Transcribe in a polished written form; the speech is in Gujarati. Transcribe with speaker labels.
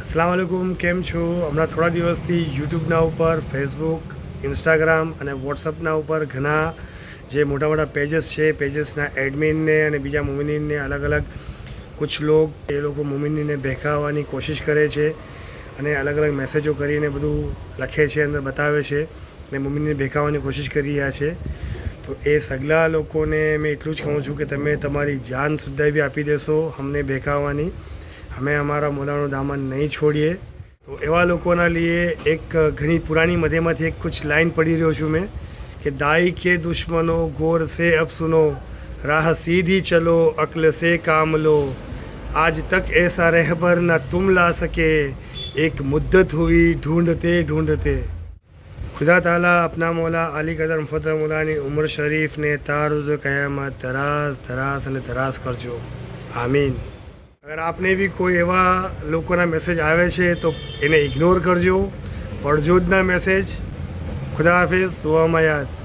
Speaker 1: अस्सलाम वालेकुम, કેમ છો? હમણાં થોડા દિવસથી યુટ્યુબના ઉપર, ફેસબુક, ઇન્સ્ટાગ્રામ અને વોટ્સઅપના ઉપર ઘણા જે મોટા મોટા પેजेस છે, પેजेसના એડમિનને અને બીજા મોમિનીનને અલગ અલગ કુછ લોગ એ લોકો મોમિનીને બહેકાવવાની કોશિશ કરે છે અને અલગ અલગ મેસેજો કરીને બધું લખે છે, અંદર બતાવે છે ને મોમિનીને બહેકાવવાની કોશિશ કરી રહ્યા છે. તો એ સગલા લોકોને મેં એટલું જ કહું છું કે તમે તમારી જાન સુદ્धा બી આપી દેશો અમને બહેકાવવાની, અમે અમારા મૌલાનો દામન નહીં છોડીએ. તો એવા લોકોના લીએ એક ઘણી પુરાની મધ્યમાંથી એક કુછ લાઈન પડી રહ્યો છું મેં કે દાઈ કે દુશ્મનો ગોર સે અબ સુનો, રાહ સીધી ચલો અક્લ સે કામ લો, आज तक ऐसा रहबर न तुम ला सके, एक मुद्दत हुई ढूंढते ढूंढते. खुदा ताला अपना मौला अली कदर मुफद्दल मौलाની ઉમર શરીફને તારુઝ કયામત દરાઝ દરાઝ અને દરાઝ કરજો, આમીન. અગર આપને બી કોઈ એવા લોકોના મેસેજ આવે છે તો એને ઇગ્નોર કરજો, પડજો જ ના મેસેજ. ખુદા હાફિઝ, દુઆમાં યાદ.